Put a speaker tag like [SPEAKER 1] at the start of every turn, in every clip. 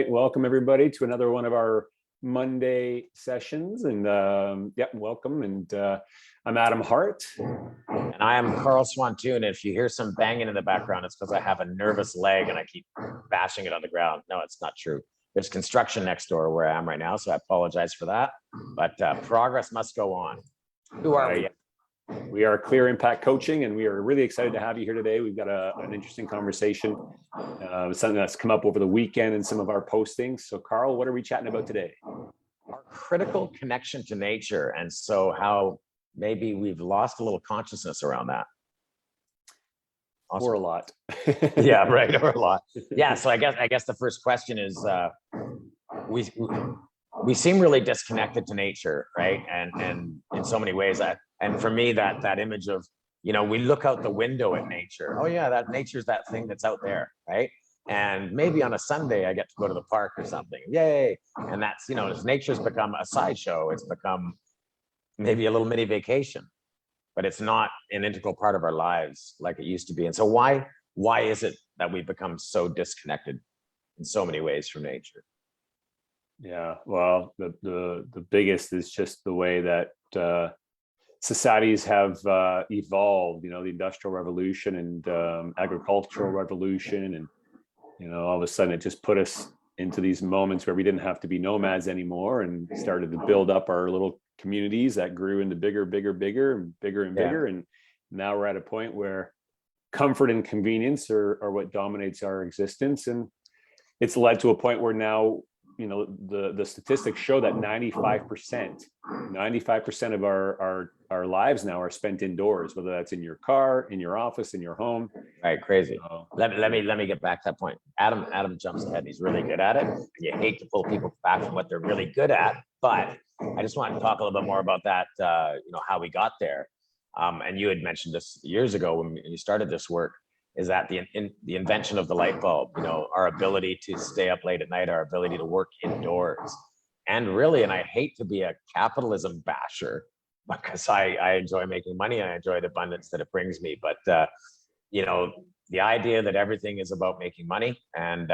[SPEAKER 1] Welcome everybody to another one of our Monday sessions, and welcome. And I'm Adam Hart,
[SPEAKER 2] and I am Carl Swantoon. And if you hear some banging in the background, it's because I have a nervous leg and I keep bashing it on the ground. No, it's not true. There's construction next door where I am right now, so I apologize for that. But progress must go on. Who are we?
[SPEAKER 1] We are Clear Impact Coaching, and we are really excited to have you here today. We've got an interesting conversation, something that's come up over the weekend in some of our postings. So, Carl, what are we chatting about today?
[SPEAKER 2] Our critical connection to nature, and so how maybe we've lost a little consciousness around that.
[SPEAKER 1] Awesome. Or a lot.
[SPEAKER 2] Yeah, right. Or a lot. Yeah. So I guess the first question is, we seem really disconnected to nature, right? And in so many ways, and for me, that image of, we look out the window at nature. Oh yeah, that nature's that thing that's out there, right? And maybe on a Sunday I get to go to the park or something. Yay! And that's, nature's become a sideshow. It's become maybe a little mini vacation, but it's not an integral part of our lives like it used to be. And so why is it that we've become so disconnected in so many ways from nature?
[SPEAKER 1] Yeah, well, the biggest is just the way that societies have evolved. The Industrial Revolution and agricultural revolution, and all of a sudden it just put us into these moments where we didn't have to be nomads anymore, and started to build up our little communities that grew into bigger and bigger. And now we're at a point where comfort and convenience are what dominates our existence, and it's led to a point where now, the statistics show that 95% of our lives now are spent indoors, whether that's in your car, in your office, in your home.
[SPEAKER 2] Right, crazy. Let me get back to that point. Adam jumps ahead. He's really good at it. And you hate to pull people back from what they're really good at, but I just want to talk a little bit more about that. How we got there. And you had mentioned this years ago when you started this work. Is that the invention of the light bulb, our ability to stay up late at night, our ability to work indoors. And really, and I hate to be a capitalism basher because I enjoy making money and I enjoy the abundance that it brings me. But, the idea that everything is about making money and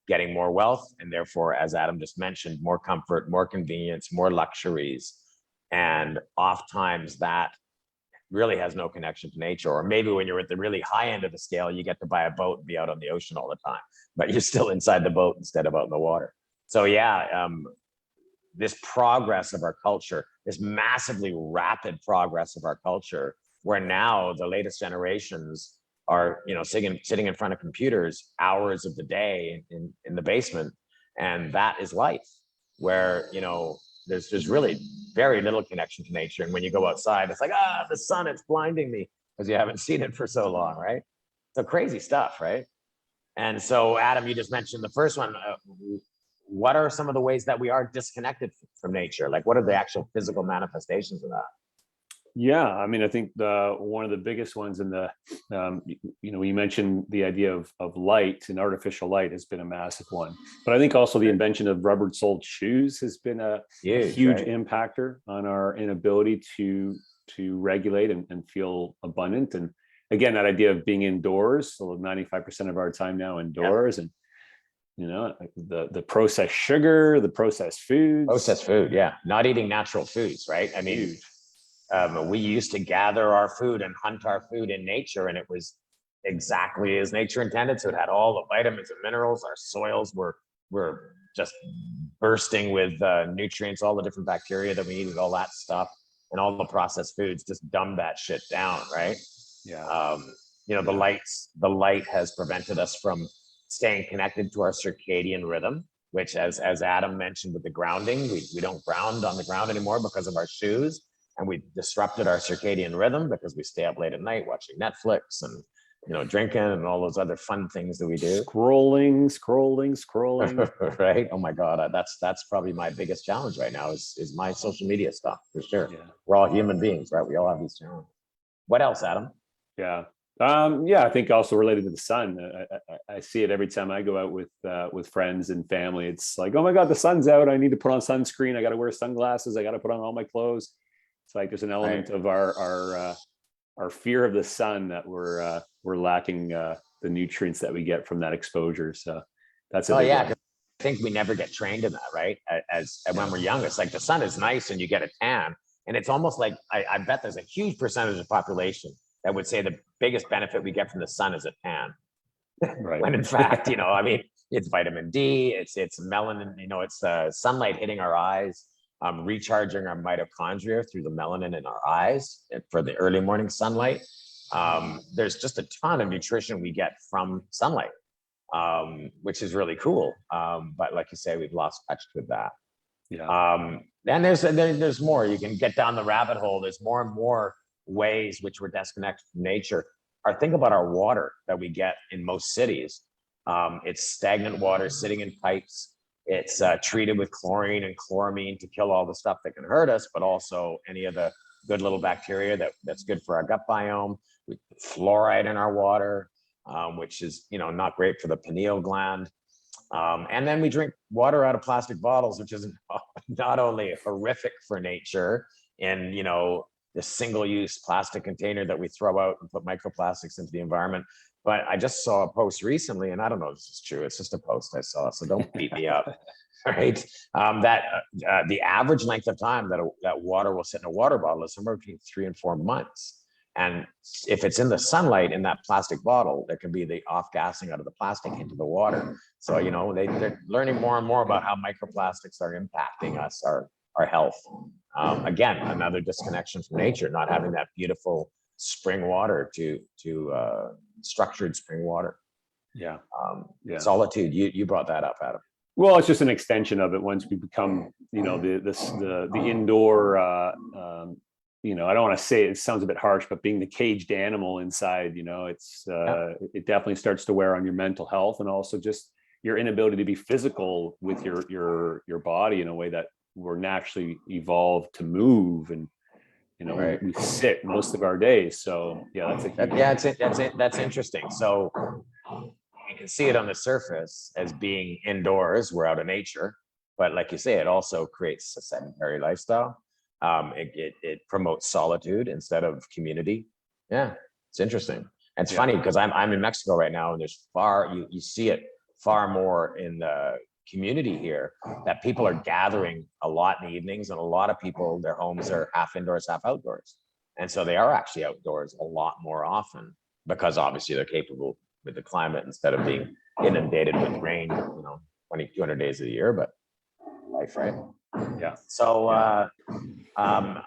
[SPEAKER 2] getting more wealth, and therefore, as Adam just mentioned, more comfort, more convenience, more luxuries. And oftentimes that really has no connection to nature. Or maybe when you're at the really high end of the scale, you get to buy a boat and be out on the ocean all the time, but you're still inside the boat instead of out in the water. So this progress of our culture, this massively rapid progress of our culture, where now the latest generations are, sitting in front of computers hours of the day in the basement. And that is life where, there's really very little connection to nature. And when you go outside, it's like, the sun, it's blinding me because you haven't seen it for so long, right? So crazy stuff, right? And so, Adam, you just mentioned the first one. What are some of the ways that we are disconnected from nature? Like, what are the actual physical manifestations of that?
[SPEAKER 1] Yeah, I mean, I think one of the biggest ones in the, you mentioned the idea of light, and artificial light has been a massive one. But I think also the invention of rubber-soled shoes has been a huge impactor on our inability to regulate and feel abundant. And again, that idea of being indoors, so 95% of our time now indoors, and the processed sugar, the processed foods.
[SPEAKER 2] Processed food, yeah. Not eating natural foods, right? I mean. Huge. We used to gather our food and hunt our food in nature, and it was exactly as nature intended. So it had all the vitamins and minerals. Our soils were just bursting with nutrients, all the different bacteria that we needed, all that stuff, and all the processed foods just dumbed that shit down, right?
[SPEAKER 1] Yeah.
[SPEAKER 2] The light has prevented us from staying connected to our circadian rhythm, which, as Adam mentioned with the grounding, we don't ground on the ground anymore because of our shoes. And we disrupted our circadian rhythm because we stay up late at night watching Netflix and, drinking and all those other fun things that we do.
[SPEAKER 1] Scrolling.
[SPEAKER 2] Right? Oh my God. That's probably my biggest challenge right now is my social media stuff, for sure. Yeah. We're all human beings, right? We all have these challenges. What else, Adam?
[SPEAKER 1] Yeah. I think also related to the sun. I see it every time I go out with friends and family. It's like, oh my God, the sun's out. I need to put on sunscreen. I got to wear sunglasses. I got to put on all my clothes. It's like there's an element of our fear of the sun that we're lacking the nutrients that we get from that exposure. So that's
[SPEAKER 2] think we never get trained in that, right? As when we're young, it's like the sun is nice and you get a tan. And it's almost like, I bet there's a huge percentage of the population that would say the biggest benefit we get from the sun is a tan.
[SPEAKER 1] Right.
[SPEAKER 2] When in fact, I mean, it's vitamin D, it's melanin, it's sunlight hitting our eyes, recharging our mitochondria through the melanin in our eyes for the early morning sunlight. There's just a ton of nutrition we get from sunlight, which is really cool. But like you say, we've lost touch with that.
[SPEAKER 1] Yeah.
[SPEAKER 2] And there's more. You can get down the rabbit hole. There's more and more ways which we're disconnected from nature. Or think about our water that we get in most cities. It's stagnant water sitting in pipes. It's treated with chlorine and chloramine to kill all the stuff that can hurt us, but also any of the good little bacteria that's good for our gut biome. We put fluoride in our water, which is not great for the pineal gland. And then we drink water out of plastic bottles, which is not only horrific for nature and the single-use plastic container that we throw out and put microplastics into the environment. But I just saw a post recently, and I don't know if this is true. It's just a post I saw, so don't beat me up, right? That the average length of time that water will sit in a water bottle is somewhere between 3 and 4 months. And if it's in the sunlight in that plastic bottle, there can be the off-gassing out of the plastic into the water. So, they're learning more and more about how microplastics are impacting us, our health. Again, another disconnection from nature, not having that beautiful spring water to structured spring water.
[SPEAKER 1] Yeah.
[SPEAKER 2] Solitude. You brought that up, Adam.
[SPEAKER 1] Well, it's just an extension of it. Once we become, the indoor, I don't want to say it sounds a bit harsh, but being the caged animal inside, it definitely starts to wear on your mental health, and also just your inability to be physical with your body in a way that we're naturally evolved to move, and
[SPEAKER 2] right.
[SPEAKER 1] we sit most of our days. So yeah,
[SPEAKER 2] that's interesting. So you can see it on the surface as being indoors, we're out of nature, but like you say, it also creates a sedentary lifestyle. It promotes solitude instead of community. Yeah, it's interesting. It's funny because I'm in Mexico right now, and there's you see it far more in the community here, that people are gathering a lot in the evenings, and a lot of people, their homes are half indoors, half outdoors. And so they are actually outdoors a lot more often, because obviously they're capable with the climate instead of being inundated with rain, 200 days of the year, but life, right?
[SPEAKER 1] Yeah.
[SPEAKER 2] So I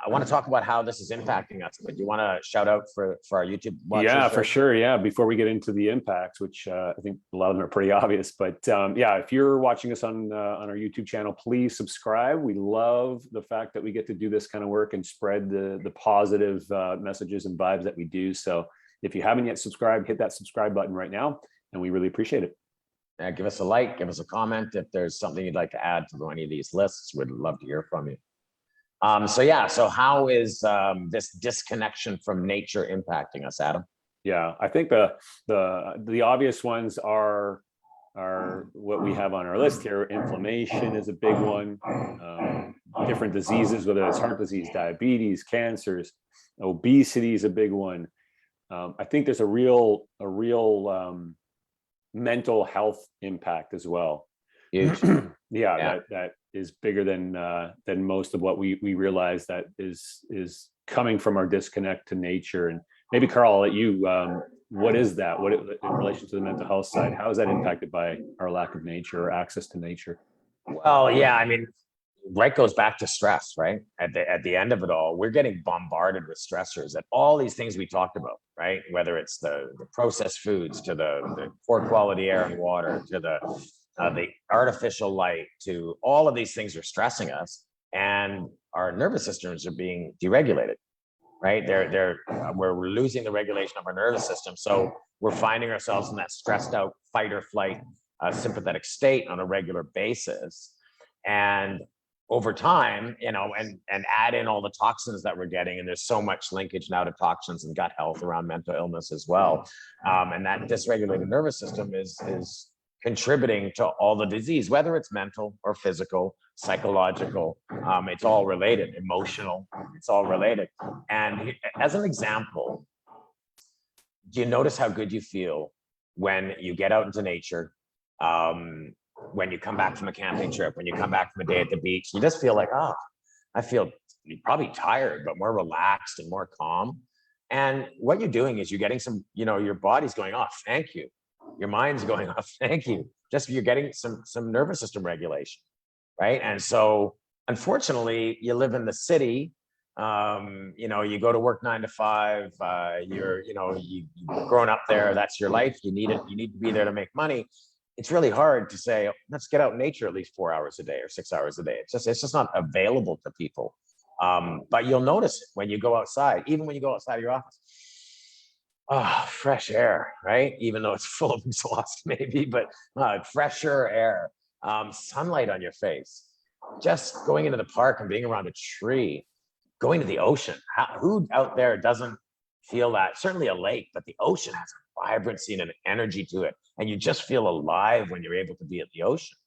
[SPEAKER 2] want to talk about how this is impacting us, but you want to shout out for our YouTube watchers?
[SPEAKER 1] Yeah, for sure. Yeah. Before we get into the impacts, which I think a lot of them are pretty obvious, but if you're watching us on our YouTube channel, please subscribe. We love the fact that we get to do this kind of work and spread the positive messages and vibes that we do. So if you haven't yet subscribed, hit that subscribe button right now, and we really appreciate it.
[SPEAKER 2] Give us a like, give us a comment. If there's something you'd like to add to any of these lists, we'd love to hear from you. So how is this disconnection from nature impacting us, Adam?
[SPEAKER 1] Yeah, I think the obvious ones are what we have on our list here. Inflammation is a big one. Different diseases, whether it's heart disease, diabetes, cancers, obesity is a big one. I think there's a real mental health impact as well.
[SPEAKER 2] Huge.
[SPEAKER 1] That is bigger than most of what we realize that is coming from our disconnect to nature. And maybe Carl, I'll let you, what is that? What in relation to the mental health side, how is that impacted by our lack of nature or access to nature?
[SPEAKER 2] Well, yeah, I mean, right, goes back to stress, right? At the end of it all, we're getting bombarded with stressors at all these things we talked about, right? Whether it's the processed foods, to the poor quality air and water, to the artificial light, to all of these things are stressing us, and our nervous systems are being deregulated, right? We're losing the regulation of our nervous system. So we're finding ourselves in that stressed out fight or flight sympathetic state on a regular basis. And over time, and add in all the toxins that we're getting, and there's so much linkage now to toxins and gut health around mental illness as well. And that dysregulated nervous system is contributing to all the disease, whether it's mental or physical, psychological. It's all related, emotional, it's all related. And as an example, do you notice how good you feel when you get out into nature? when you come back from a camping trip, when you come back from a day at the beach, you just feel like, oh, I feel probably tired, but more relaxed and more calm. And what you're doing is you're getting some, your body's going off, thank you. Your mind's going off, thank you. Just you're getting some nervous system regulation, right? And so, unfortunately, you live in the city. You go to work 9 to 5. You've grown up there. That's your life. You need it. You need to be there to make money. It's really hard to say, let's get out in nature at least 4 hours a day or 6 hours a day. It's just not available to people. But you'll notice it when you go outside, even when you go outside of your office. Oh, fresh air, right? Even though it's full of exhaust, maybe, but fresher air, sunlight on your face, just going into the park and being around a tree, going to the ocean. Who out there doesn't feel that? Certainly a lake, but the ocean has a vibrancy and an energy to it. And you just feel alive when you're able to be at the ocean.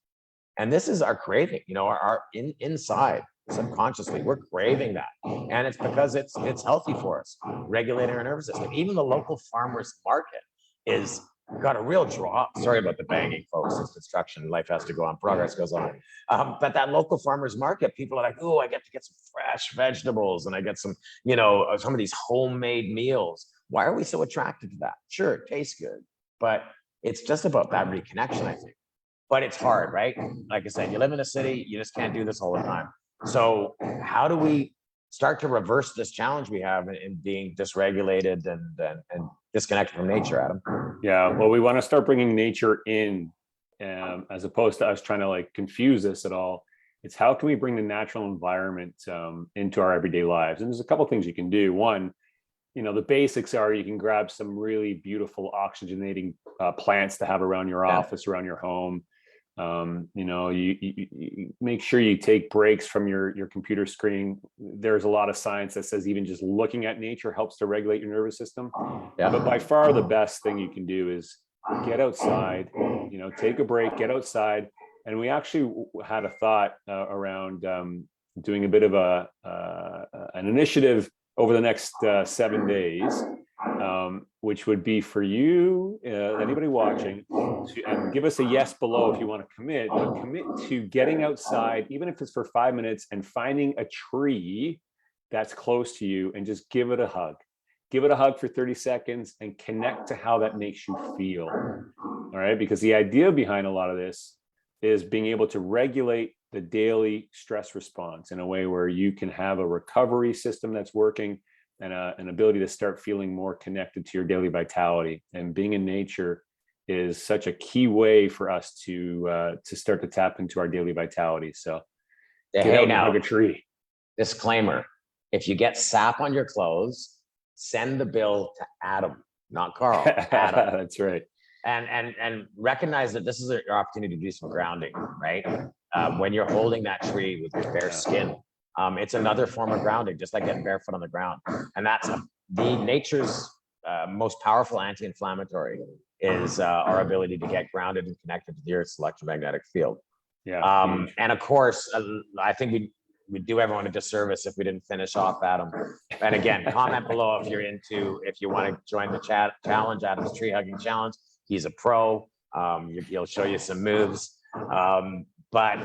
[SPEAKER 2] And this is our craving, our inside. Subconsciously, we're craving that, and it's because it's healthy for us, regulating our nervous system. Even the local farmers market is got a real draw. Sorry about the banging, folks. It's construction. Life has to go on. Progress goes on. But that local farmers market, people are like, oh, I get to get some fresh vegetables, and I get some, some of these homemade meals. Why are we so attracted to that? Sure, it tastes good, but it's just about that reconnection, I think. But it's hard, right? Like I said, you live in a city, you just can't do this all the time. So how do we start to reverse this challenge we have in being dysregulated and disconnected from nature, Adam?
[SPEAKER 1] Yeah, well, we want to start bringing nature in, as opposed to us trying to confuse this at all. It's how can we bring the natural environment into our everyday lives? And there's a couple of things you can do. One, the basics are you can grab some really beautiful oxygenating plants to have around your office, around your home. You make sure you take breaks from your computer screen. There's a lot of science that says even just looking at nature helps to regulate your nervous system. Yeah. But by far the best thing you can do is get outside, take a break, get outside. And we actually had a thought around doing a bit of an initiative over the next 7 days, which would be for you, anybody watching, and give us a yes below if you want to commit, but commit to getting outside, even if it's for 5 minutes, and finding a tree that's close to you and just give it a hug. Give it a hug for 30 seconds and connect to how that makes you feel. All right, because the idea behind a lot of this is being able to regulate the daily stress response in a way where you can have a recovery system that's working and an ability to start feeling more connected to your daily vitality. And being in nature is such a key way for us to start to tap into our daily vitality. So get out and hug a tree.
[SPEAKER 2] Disclaimer, if you get sap on your clothes, send the bill to Adam, not Carl. Adam.
[SPEAKER 1] That's right.
[SPEAKER 2] And recognize that this is your opportunity to do some grounding, right? When you're holding that tree with your bare skin, it's another form of grounding, just like getting barefoot on the ground. And that's the nature's most powerful anti-inflammatory is our ability to get grounded and connected to the Earth's electromagnetic field.
[SPEAKER 1] Yeah.
[SPEAKER 2] And of course, I think we do everyone a disservice if we didn't finish off Adam. And again, comment below if you want to join the challenge, Adam's tree hugging challenge. He's a pro. He'll show you some moves. But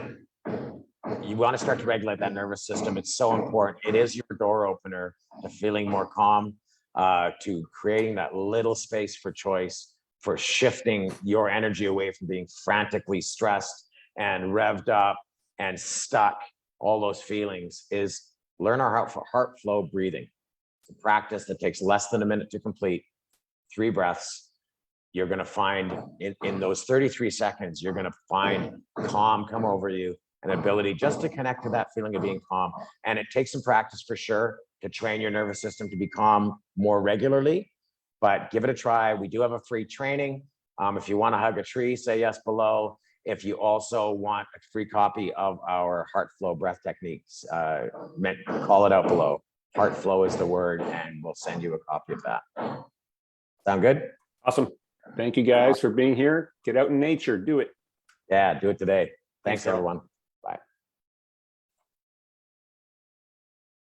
[SPEAKER 2] you want to start to regulate that nervous system. It's so important. It is your door opener to feeling more calm, to creating that little space for choice, for shifting your energy away from being frantically stressed and revved up and stuck. All those feelings is learn our heart flow breathing. It's a practice that takes less than a minute to complete. 3 breaths. You're going to find in those 33 seconds, you're going to find calm come over you, an ability just to connect to that feeling of being calm. And it takes some practice for sure to train your nervous system to be calm more regularly, but give it a try. We do have a free training. If you want to hug a tree, say yes below. If you also want a free copy of our heart flow breath techniques, call it out below. Heart flow is the word, and we'll send you a copy of that. Sound good?
[SPEAKER 1] Awesome. Thank you guys for being here. Get out in nature. Do it.
[SPEAKER 2] Yeah, do it today. Thanks everyone.